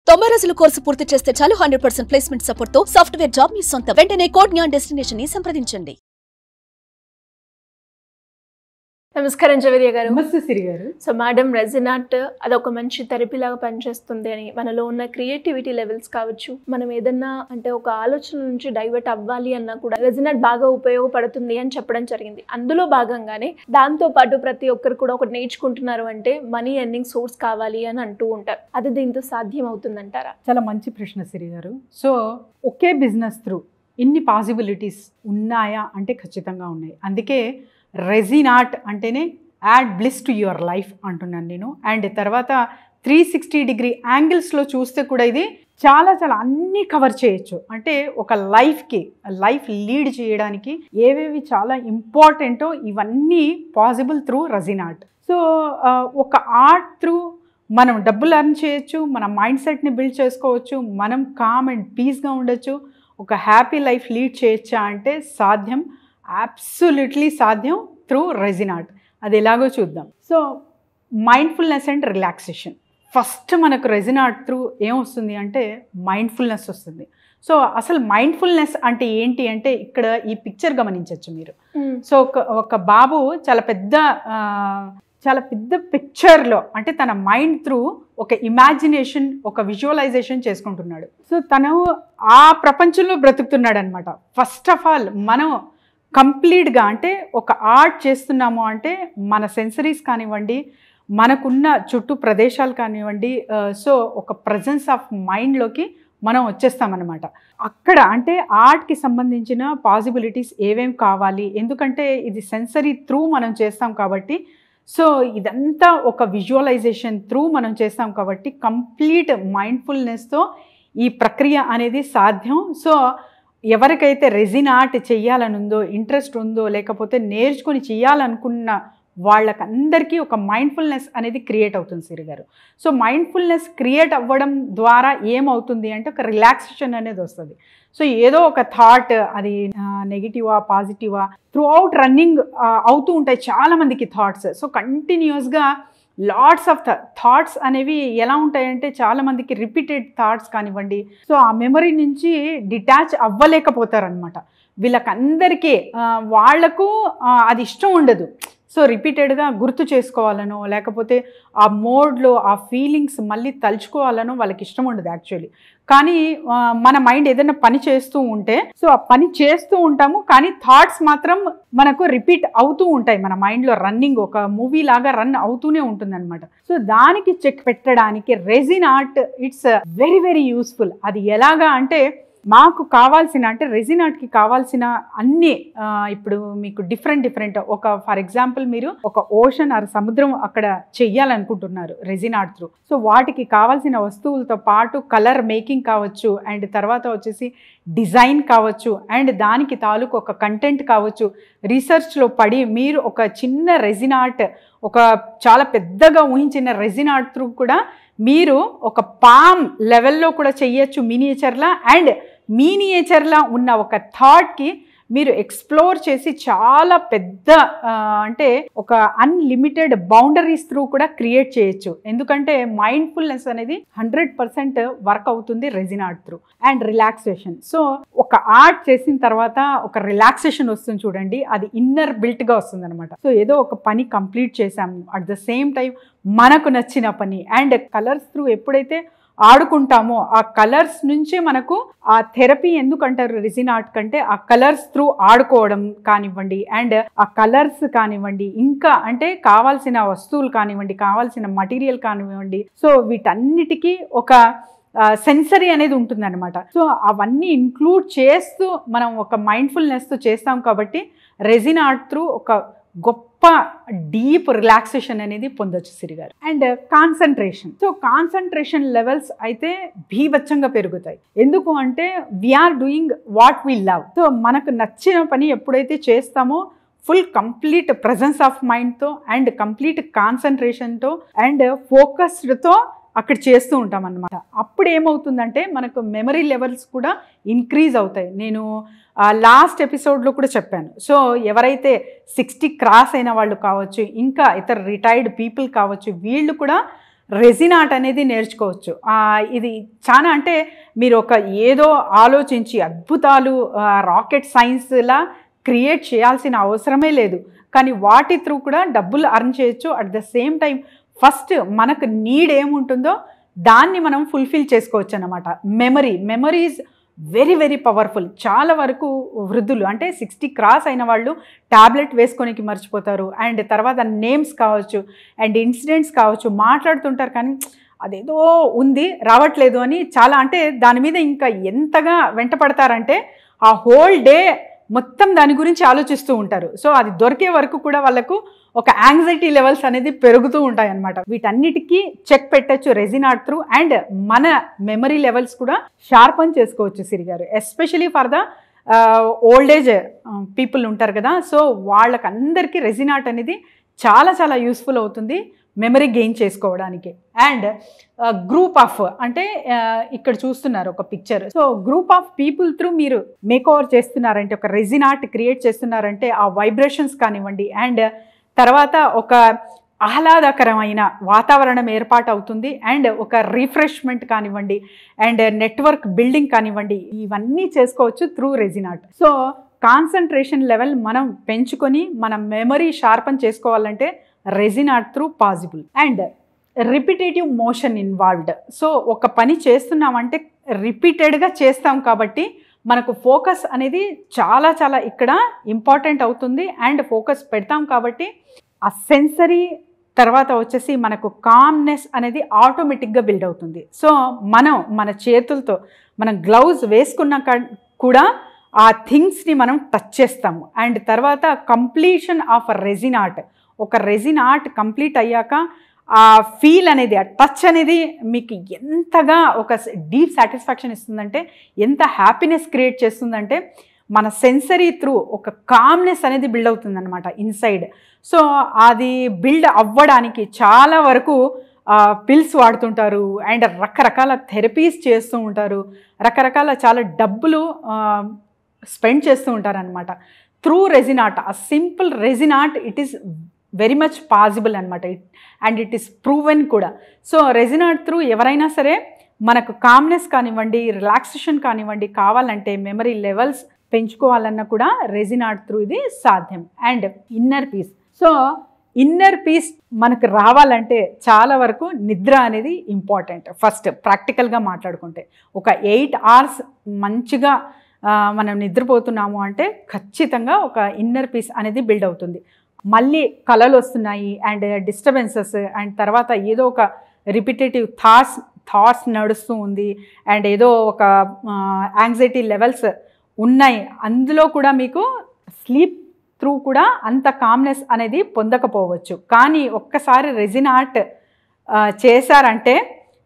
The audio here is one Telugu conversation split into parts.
90 రోజుల కోర్సు పూర్తి చేస్తే చాలు 100% ప్లేస్మెంట్ సపోర్ట్ తో సాఫ్ట్వేర్ జాబ్ మీ సొంతం. వెంటనే కోడ్ జ్ఞాన్ డెస్టినేషన్ ని సంప్రదించండి. నమస్కారం జవేరియా గారు. నమస్తే సిరి garu. So madam, resin art అదొక మంచి థెరపీ లాగా పనిచేస్తుంది అని, మనలో ఉన్న క్రియేటివిటీ లెవెల్స్ కావచ్చు, మనం ఏదన్నా అంటే ఒక ఆలోచన నుంచి డైవర్ట్ అవ్వాలి అన్నా కూడా రెజిన్ ఆర్ట్ బాగా ఉపయోగపడుతుంది అని చెప్పడం జరిగింది. అందులో భాగంగానే దాంతో పాటు ప్రతి ఒక్కరు కూడా ఒకటి నేర్చుకుంటున్నారు అంటే మనీ ఎర్నింగ్ సోర్స్ కావాలి అని అంటూ ఉంటారు. అది దీంతో సాధ్యం అవుతుందంటారా? చాలా మంచి ప్రశ్న సిరి గారు. సో ఒకే బిజినెస్ త్రూ ఇన్ని పాసిబిలిటీస్ ఉన్నాయా అంటే ఖచ్చితంగా ఉన్నాయి. అందుకే రెజిన్ ఆర్ట్ అంటేనే add bliss to your life అంటున్నాను నేను. అండ్ తర్వాత 360 డిగ్రీ యాంగిల్స్లో చూస్తే కూడా ఇది చాలా చాలా అన్నీ కవర్ చేయొచ్చు. అంటే ఒక లైఫ్ లీడ్ చేయడానికి ఏవేవి చాలా ఇంపార్టెంటో ఇవన్నీ possible through resin art. So ఒక ఆర్ట్ త్రూ మనం డబ్బులు ఎర్న్ చేయొచ్చు, మన మైండ్ సెట్ని బిల్డ్ చేసుకోవచ్చు, మనం కామ్ అండ్ పీస్గా ఉండొచ్చు, ఒక హ్యాపీ లైఫ్ లీడ్ చేయొచ్చా అంటే సాధ్యం, అబ్సల్యూట్లీ సాధ్యం త్రూ రెజిన్ ఆర్ట్. అది ఎలాగో చూద్దాం. So mindfulness and relaxation. First మనకు రెజిన్ ఆర్ట్ త్రూ ఏమొస్తుంది అంటే మైండ్ఫుల్నెస్ వస్తుంది. సో అసలు మైండ్ఫుల్నెస్ అంటే ఏంటి అంటే ఇక్కడ ఈ పిక్చర్ గమనించవచ్చు మీరు. సో ఒక బాబు చాలా పెద్ద పిక్చర్లో అంటే తన మైండ్ త్రూ ఒక ఇమాజినేషన్, ఒక విజువలైజేషన్ చేసుకుంటున్నాడు. సో తను ఆ ప్రపంచంలో బ్రతుకుతున్నాడు అనమాట. ఫస్ట్ ఆఫ్ ఆల్ మనం కంప్లీట్గా అంటే ఒక ఆర్ట్ చేస్తున్నాము అంటే మన సెన్సరీస్ కానివ్వండి, మనకున్న చుట్టూ ప్రదేశాలు కానివ్వండి, సో ఒక ప్రజెన్స్ ఆఫ్ మైండ్లోకి మనం వచ్చేస్తామన్నమాట. అక్కడ అంటే ఆర్ట్కి సంబంధించిన పాసిబిలిటీస్ ఏమేం కావాలి, ఎందుకంటే ఇది సెన్సరీ త్రూ మనం చేస్తాం కాబట్టి, సో ఇదంతా ఒక విజువలైజేషన్ త్రూ మనం చేస్తాం కాబట్టి కంప్లీట్ మైండ్ఫుల్నెస్తో ఈ ప్రక్రియ అనేది సాధ్యం. సో ఎవరికైతే రెజిన్ ఆర్ట్ చెయ్యాలని ఉందో, ఇంట్రెస్ట్ ఉందో, లేకపోతే నేర్చుకొని చెయ్యాలనుకున్న వాళ్ళకందరికీ ఒక మైండ్ఫుల్నెస్ అనేది క్రియేట్ అవుతుంది సిరి గారు. సో మైండ్ఫుల్నెస్ క్రియేట్ అవ్వడం ద్వారా ఏమవుతుంది అంటే ఒక రిలాక్సేషన్ అనేది వస్తుంది. సో ఏదో ఒక థాట్, అది నెగిటివా పాజిటివా, త్రూ అవుట్ రన్నింగ్ అవుతూ ఉంటాయి చాలామందికి థాట్స్. సో కంటిన్యూస్గా లాట్స్ ఆఫ్ థాట్స్ అనేవి ఎలా ఉంటాయంటే చాలామందికి రిపీటెడ్ థాట్స్ కానివ్వండి, సో ఆ మెమరీ నుంచి డిటాచ్ అవ్వలేకపోతారనమాట. వీళ్ళకందరికీ వాళ్లకు అది ఇష్టం ఉండదు. సో రిపీటెడ్గా గుర్తు చేసుకోవాలనో, లేకపోతే ఆ మోడ్లో ఆ ఫీలింగ్స్ మళ్ళీ తలుచుకోవాలనో వాళ్ళకి ఇష్టం ఉండదు యాక్చువల్లీ. కానీ మన మైండ్ ఏదైనా పని చేస్తూ ఉంటే, సో ఆ పని చేస్తూ ఉంటాము కానీ థాట్స్ మాత్రం మనకు రిపీట్ అవుతూ ఉంటాయి. మన మైండ్లో రన్నింగ్ ఒక మూవీ లాగా రన్ అవుతూనే ఉంటుంది అనమాట. సో దానికి చెక్ పెట్టడానికి resin art it's very very useful. అది ఎలాగా అంటే మాకు కావాల్సిన అంటే రెజిన్ ఆర్ట్కి కావాల్సిన అన్ని ఇప్పుడు మీకు డిఫరెంట్ ఒక ఫర్ ఎగ్జాంపుల్ మీరు ఒక ఓషన్ ఆర్ సముద్రం అక్కడ చెయ్యాలనుకుంటున్నారు రెజిన్ ఆర్ట్ త్రూ. సో వాటికి కావాల్సిన వస్తువులతో పాటు కలర్ మేకింగ్ కావచ్చు, అండ్ తర్వాత వచ్చేసి డిజైన్ కావచ్చు, అండ్ దానికి తాలూకు ఒక కంటెంట్ కావచ్చు, రీసెర్చ్లో పడి మీరు ఒక చిన్న రెజిన్ ఆర్ట్, ఒక చాలా పెద్దగా ఊహించిన రెజిన్ ఆర్ట్ త్రూ కూడా మీరు ఒక పామ్ లెవెల్లో కూడా చెయ్యొచ్చు మినియేచర్లా. అండ్ మినియేచర్లా ఉన్న ఒక థాట్కి మీరు ఎక్స్ప్లోర్ చేసి చాలా పెద్ద అంటే ఒక అన్లిమిటెడ్ బౌండరీస్ త్రూ కూడా క్రియేట్ చేయొచ్చు. ఎందుకంటే మైండ్ఫుల్నెస్ అనేది 100% వర్క్ అవుతుంది resin art through. And relaxation. So ఒక ఆర్ట్ చేసిన తర్వాత ఒక రిలాక్సేషన్ వస్తుంది చూడండి, అది ఇన్నర్ బిల్ట్గా వస్తుంది అనమాట. సో ఏదో ఒక పని కంప్లీట్ చేసాము, అట్ ద సేమ్ టైం మనకు నచ్చిన పని. అండ్ కలర్స్ త్రూ ఎప్పుడైతే ఆడుకుంటామో ఆ కలర్స్ నుంచే మనకు ఆ థెరపీ ఎందుకంటారు రెజిన్ ఆర్ట్ కంటే, ఆ కలర్స్ త్రూ ఆడుకోవడం కానివ్వండి, అండ్ ఆ కలర్స్ కానివ్వండి, ఇంకా అంటే కావాల్సిన వస్తువులు కానివ్వండి, కావాల్సిన మటీరియల్ కానివ్వండి, సో వీటన్నిటికీ ఒక సెన్సరీ అనేది ఉంటుందన్నమాట. సో అవన్నీ ఇంక్లూడ్ చేస్తూ మనం ఒక మైండ్ఫుల్నెస్తో చేస్తాం కాబట్టి రెజిన్ ఆర్ట్ త్రూ ఒక గొప్ప డీప్ రిలాక్సేషన్ అనేది పొందొచ్చు Siri garu. And concentration. So concentration levels అయితే భీభత్సంగా పెరుగుతాయి. ఎందుకు అంటే we're doing what we love. So మనకు నచ్చిన పని ఎప్పుడైతే చేస్తామో ఫుల్ కంప్లీట్ ప్రజెన్స్ ఆఫ్ మైండ్తో అండ్ కంప్లీట్ కాన్సన్ట్రేషన్తో అండ్ ఫోకస్డ్తో అక్కడ చేస్తూ ఉంటాం అన్నమాట. అప్పుడు ఏమవుతుందంటే మనకు మెమరీ లెవెల్స్ కూడా ఇంక్రీజ్ అవుతాయి. నేను లాస్ట్ ఎపిసోడ్లో కూడా చెప్పాను. సో ఎవరైతే 60 క్రాస్ అయిన వాళ్ళు కావచ్చు, ఇంకా ఇతర రిటైర్డ్ పీపుల్ కావచ్చు, వీళ్ళు కూడా రెజిన్ ఆర్ట్ అనేది నేర్చుకోవచ్చు. ఇది చాలా అంటే మీరు ఒక ఏదో ఆలోచించి అద్భుతాలు రాకెట్ సైన్స్లా క్రియేట్ చేయాల్సిన అవసరమే లేదు. కానీ వాటి త్రూ కూడా డబ్బులు అర్న్ చేయొచ్చు. At the same time first మనకు నీడ్ ఏముంటుందో దాన్ని మనం ఫుల్ఫిల్ చేసుకోవచ్చు అన్నమాట. Memory is very very powerful. చాలా వరకు వృద్ధులు అంటే 60 క్రాస్ అయిన వాళ్ళు ట్యాబ్లెట్ వేసుకోనికి మర్చిపోతారు. అండ్ తర్వాత నేమ్స్ కావచ్చు అండ్ ఇన్సిడెంట్స్ కావచ్చు మాట్లాడుతుంటారు, కానీ అదేదో ఉంది రావట్లేదు అని చాలా అంటే దాని మీద ఇంకా ఎంతగా వెంట పడతారంటే ఆ హోల్ డే మొత్తం దాని గురించి ఆలోచిస్తూ ఉంటారు. సో అది దొరికే వరకు కూడా వాళ్ళకు ఒక యాంగ్జైటీ లెవెల్స్ అనేది పెరుగుతూ ఉంటాయి అన్నమాట. వీటన్నిటికీ చెక్ పెట్టచ్చు రెజిన్ ఆర్ట్ త్రూ. అండ్ మన మెమరీ లెవెల్స్ కూడా షార్పన్ చేసుకోవచ్చు సిరి గారు, especially for the old age people ఉంటారు కదా. సో వాళ్ళకందరికీ రెజిన్ ఆర్ట్ అనేది చాలా చాలా యూస్ఫుల్ అవుతుంది మెమరీ గెయిన్ చేసుకోవడానికి. అండ్ గ్రూప్ ఆఫ్ అంటే ఇక్కడ చూస్తున్నారు ఒక picture. So group of people through మీరు మేక్ ఓవర్ చేస్తున్నారంటే, ఒక రెజిన్ ఆర్ట్ క్రియేట్ చేస్తున్నారంటే ఆ వైబ్రేషన్స్ కానివ్వండి అండ్ తర్వాత ఒక ఆహ్లాదకరమైన వాతావరణం ఏర్పాటు అవుతుంది. అండ్ ఒక రిఫ్రెష్మెంట్ కానివ్వండి అండ్ నెట్వర్క్ బిల్డింగ్ కానివ్వండి, ఇవన్నీ చేసుకోవచ్చు through resin art. So concentration level మనం పెంచుకొని మన మెమరీ షార్పన్ చేసుకోవాలంటే resin art through possible. And repetitive motion involved. So ఒక పని చేస్తున్నామంటే రిపీటెడ్గా చేస్తాం కాబట్టి మనకు ఫోకస్ అనేది చాలా చాలా ఇక్కడ ఇంపార్టెంట్ అవుతుంది. అండ్ ఫోకస్ పెడతాం కాబట్టి ఆ సెన్సరీ తర్వాత వచ్చేసి మనకు కామ్నెస్ అనేది ఆటోమేటిక్గా బిల్డ్ అవుతుంది. సో మనం మన చేతులతో మనం గ్లౌజ్ వేసుకున్నాక కూడా ఆ థింగ్స్ని మనం టచ్ చేస్తాము. అండ్ తర్వాత కంప్లీషన్ ఆఫ్ రెజిన్ ఆర్ట్, ఒక రెజిన్ ఆర్ట్ కంప్లీట్ అయ్యాక ఆ ఫీల్ అనేది, ఆ టచ్ అనేది మీకు ఎంతగా ఒక డీప్ సాటిస్ఫాక్షన్ ఇస్తుందంటే, ఎంత హ్యాపీనెస్ క్రియేట్ చేస్తుందంటే మన సెన్సరీ త్రూ ఒక కామ్నెస్ అనేది బిల్డ్ అవుతుంది అనమాట ఇన్సైడ్. సో అది బిల్డ్ అవ్వడానికి చాలా వరకు పిల్స్ వాడుతుంటారు అండ్ రకరకాల థెరపీస్ చేస్తూ ఉంటారు, రకరకాల చాలా డబ్బులు స్పెండ్ చేస్తూ ఉంటారు అనమాట త్రూ రెజిన్ ఆర్ట్. ఆ simple resin art it is very much possible అనమాట. అండ్ ఇట్ ఈస్ ప్రూవెన్ కూడా. సో రెజిన్ ఆర్ట్ త్రూ ఎవరైనా సరే మనకు కామ్నెస్ కానివ్వండి, రిలాక్సేషన్ కానివ్వండి కావాలంటే, మెమరీ లెవెల్స్ పెంచుకోవాలన్నా కూడా రెజిన్ ఆర్ట్ త్రూ ఇది సాధ్యం. And inner peace. So inner peace మనకు రావాలంటే చాలా వరకు నిద్ర అనేది ఇంపార్టెంట్. ఫస్ట్ ప్రాక్టికల్గా మాట్లాడుకుంటే ఒక 8 hours మంచిగా మనం నిద్రపోతున్నాము అంటే ఖచ్చితంగా ఒక ఇన్నర్ పీస్ అనేది బిల్డ్ అవుతుంది. మళ్ళీ కలలు వస్తున్నాయి అండ్ డిస్టర్బెన్సెస్ అండ్ తర్వాత ఏదో ఒక రిపిటేటివ్ థాట్స్ నడుస్తూ ఉంది అండ్ ఏదో ఒక యాంగ్జైటీ లెవెల్స్ ఉన్నాయి, అందులో కూడా మీకు స్లీప్ త్రూ కూడా అంత కామ్నెస్ అనేది పొందకపోవచ్చు. కానీ ఒక్కసారి రెజిన్ ఆర్ట్ చేశారంటే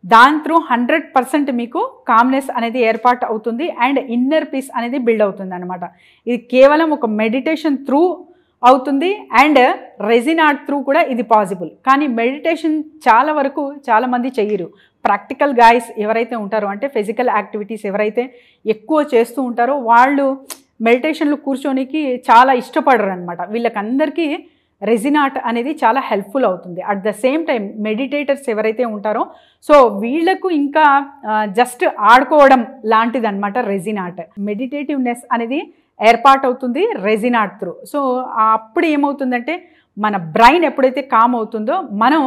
దాని త్రూ 100% మీకు కామ్నెస్ అనేది ఏర్పాటు అవుతుంది అండ్ ఇన్నర్ పీస్ అనేది బిల్డ్ అవుతుంది అనమాట. ఇది కేవలం ఒక మెడిటేషన్ త్రూ అవుతుంది అండ్ రెజిన్ ఆర్ట్ త్రూ కూడా ఇది పాసిబుల్. కానీ మెడిటేషన్ చాలా వరకు చాలామంది చెయ్యరు. ప్రాక్టికల్ గాయస్ ఎవరైతే ఉంటారో అంటే ఫిజికల్ యాక్టివిటీస్ ఎవరైతే ఎక్కువ చేస్తూ ఉంటారో వాళ్ళు మెడిటేషన్లో కూర్చోనికి చాలా ఇష్టపడరు అనమాట. వీళ్ళకందరికీ రెజిన్ ఆర్ట్ అనేది చాలా హెల్ప్ఫుల్ అవుతుంది. At the same time meditators ఎవరైతే ఉంటారో సో వీళ్లకు ఇంకా జస్ట్ ఆడుకోవడం లాంటిది అనమాట రెజిన్ ఆర్ట్. మెడిటేటివ్నెస్ అనేది ఏర్పాటు అవుతుంది రెజిన్ ఆర్ట్ త్రూ. సో అప్పుడు ఏమవుతుందంటే మన బ్రెయిన్ ఎప్పుడైతే కామ్ అవుతుందో మనం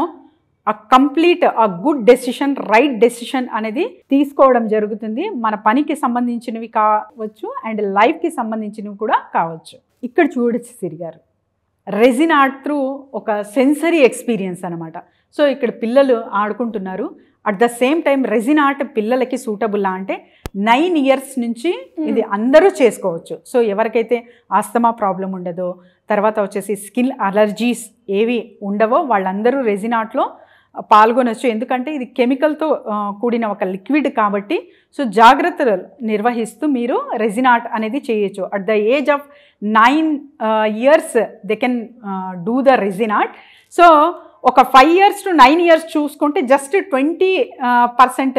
ఆ కంప్లీట్ ఆ గుడ్ డెసిషన్, రైట్ డెసిషన్ అనేది తీసుకోవడం జరుగుతుంది. మన పనికి సంబంధించినవి కావచ్చు అండ్ లైఫ్కి సంబంధించినవి కూడా కావచ్చు. ఇక్కడ చూడొచ్చు సిరి గారు, రెజిన్ ఆర్ట్ త్రూ ఒక సెన్సరీ ఎక్స్పీరియన్స్ అనమాట. సో ఇక్కడ పిల్లలు ఆడుకుంటున్నారు. At the same time resin art పిల్లలకి సూటబుల్లా అంటే 9 years నుంచి ఇది అందరూ చేసుకోవచ్చు. సో ఎవరికైతే ఆస్తమా ప్రాబ్లం ఉండదో, తర్వాత వచ్చేసి స్కిన్ అలర్జీస్ ఏవి ఉండవో వాళ్ళందరూ రెజిన్ ఆర్ట్లో పాల్గొనవచ్చు. ఎందుకంటే ఇది కెమికల్తో కూడిన ఒక లిక్విడ్ కాబట్టి సో జాగ్రత్తలు నిర్వహిస్తూ మీరు రెజిన్ ఆర్ట్ అనేది చేయొచ్చు. At the age of 9 years they can do the resin art. So ఒక 5 years to 9 years చూసుకుంటే జస్ట్ 20%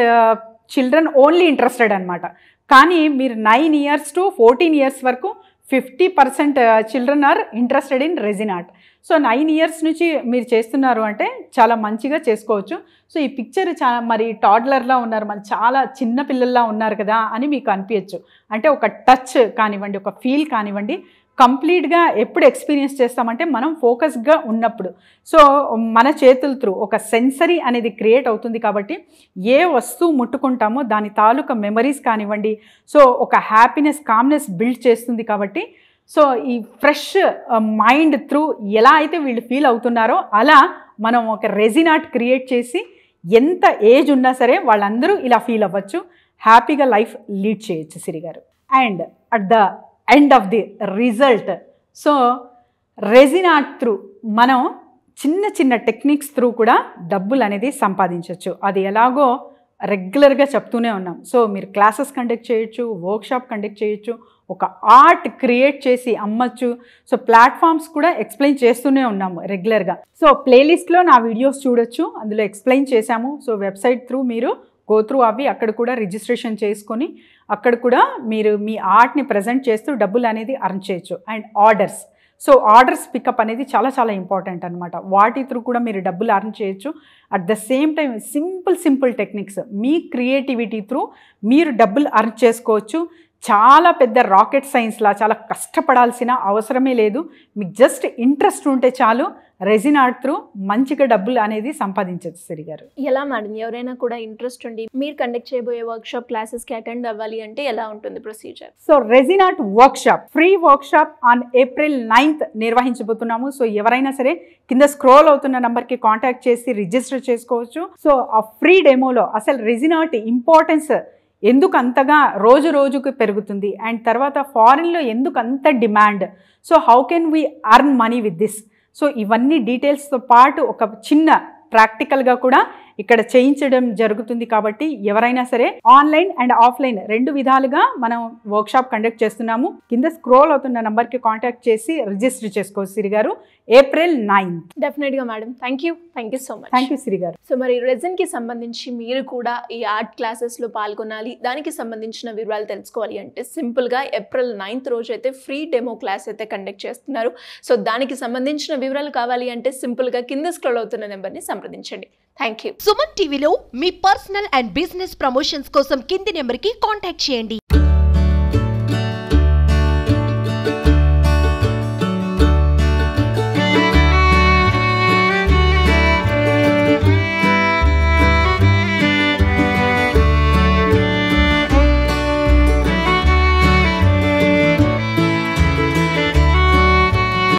చిల్డ్రన్ ఓన్లీ ఇంట్రెస్టెడ్ అనమాట. కానీ మీరు 9 years to 14 years వరకు 50% children are interested in resin art. So 9 years నుంచి మీరు చేస్తున్నారు అంటే చాలా మంచిగా చేసుకోవచ్చు. సో ఈ పిక్చర్ చాలా మరి టాడ్లర్లా ఉన్నారు, మరి చాలా చిన్న పిల్లల్లా ఉన్నారు కదా అని మీకు అనిపించచ్చు. అంటే ఒక టచ్ కానివ్వండి, ఒక ఫీల్ కానివ్వండి, కంప్లీట్గా ఎప్పుడు ఎక్స్పీరియన్స్ చేస్తామంటే మనం ఫోకస్గా ఉన్నప్పుడు. సో మన చేతుల త్రూ ఒక సెన్సరీ అనేది క్రియేట్ అవుతుంది కాబట్టి ఏ వస్తువు ముట్టుకుంటామో దాని తాలూకా మెమరీస్ కానివ్వండి, సో ఒక హ్యాపీనెస్, కామ్నెస్ బిల్డ్ చేస్తుంది. కాబట్టి సో ఈ ఫ్రెష్ మైండ్ త్రూ ఎలా అయితే వీళ్ళు ఫీల్ అవుతున్నారో అలా మనం ఒక రెజిన్ ఆర్ట్ క్రియేట్ చేసి ఎంత ఏజ్ ఉన్నా సరే వాళ్ళందరూ ఇలా ఫీల్ అవ్వచ్చు, హ్యాపీగా లైఫ్ లీడ్ చేయొచ్చు సిరి garu. And at the end of the result, so resin art through మనం చిన్న చిన్న టెక్నిక్స్ త్రూ కూడా డబ్బులు అనేది సంపాదించవచ్చు. అది ఎలాగో రెగ్యులర్గా చెప్తూనే ఉన్నాం. సో మీరు క్లాసెస్ కండక్ట్ చేయొచ్చు, వర్క్షాప్ కండక్ట్ చేయొచ్చు, ఒక ఆర్ట్ క్రియేట్ చేసి అమ్మచ్చు. సో ప్లాట్ఫామ్స్ కూడా ఎక్స్ప్లెయిన్ చేస్తూనే ఉన్నాము రెగ్యులర్గా. సో ప్లేలిస్ట్లో నా వీడియోస్ చూడొచ్చు, అందులో ఎక్స్ప్లెయిన్ చేశాము. సో వెబ్సైట్ త్రూ మీరు గో త్రూ అవి అక్కడ కూడా రిజిస్ట్రేషన్ చేసుకొని అక్కడ కూడా మీరు మీ ఆర్ట్ని ప్రజెంట్ చేస్తూ డబ్బులు అనేది అర్న్ చేయొచ్చు. And orders, so orders pickup అనేది చాలా చాలా ఇంపార్టెంట్ అనమాట. వాటి త్రూ కూడా మీరు డబ్బులు అర్న్ చేయొచ్చు. At the same time simple techniques me creativity through మీరు డబ్బులు అర్న్ చేసుకోవచ్చు. చాలా పెద్ద రాకెట్ సైన్స్లా చాలా కష్టపడాల్సిన అవసరమే లేదు. మీకు జస్ట్ ఇంట్రెస్ట్ ఉంటే చాలు, రెజిన్ ఆర్ట్ త్రూ మంచిగా డబ్బులు అనేది సంపాదించవచ్చు సిరి గారు. ఎలా మేడం, ఎవరైనా కూడా ఇంట్రెస్ట్ ఉండి మీరు కండక్ట్ చేయబోయే వర్క్షాప్ క్లాసెస్కి అటెండ్ అవ్వాలి అంటే ఎలా ఉంటుంది procedure? So resin art workshop, free workshop on April 9th నిర్వహించబోతున్నాము. సో ఎవరైనా సరే కింద స్క్రోల్ అవుతున్న నంబర్కి కాంటాక్ట్ చేసి రిజిస్టర్ చేసుకోవచ్చు. సో ఆ ఫ్రీ డెమోలో అసలు రెజిన్ ఆర్ట్ ఇంపార్టెన్స్ ఎందుకు అంతగా రోజు రోజుకు పెరుగుతుంది, అండ్ తర్వాత ఫారిన్లో ఎందుకు అంత demand, so how can we earn money with this, so ఇవన్నీ డీటెయిల్స్తో పాటు ఒక చిన్న ప్రాక్టికల్గా కూడా ఇక్కడ చేయించడం జరుగుతుంది. కాబట్టి ఎవరైనా సరే ఆన్లైన్ అండ్ ఆఫ్లైన్ రెండు విధాలుగా మనం వర్క్షాప్ కండక్ట్ చేస్తున్నాము. కింద స్క్రోల్ అవుతున్న నంబర్కి కాంటాక్ట్ చేసి రిజిస్టర్ చేసుకోవచ్చు సిరి గారు. April 9th. డెఫినెట్గా madam, thank you so much. Thank you Siri garu. So మరి రెజిన్కి సంబంధించి మీరు కూడా ఈ ఆర్ట్ క్లాసెస్లో పాల్గొనాలి, దానికి సంబంధించిన వివరాలు తెలుసుకోవాలి అంటే సింపుల్గా April 9th రోజు అయితే ఫ్రీ డెమో క్లాస్ అయితే కండక్ట్ చేస్తున్నారు. సో దానికి సంబంధించిన వివరాలు కావాలి అంటే సింపుల్గా కింద స్క్రోల్ అవుతున్న నెంబర్ని సంప్రదించండి. Thank you. సుమన్ టీవీలో మీ పర్సనల్ అండ్ బిజినెస్ ప్రమోషన్స్ కోసం కింది నెంబర్కి కాంటాక్ట్ చేయండి.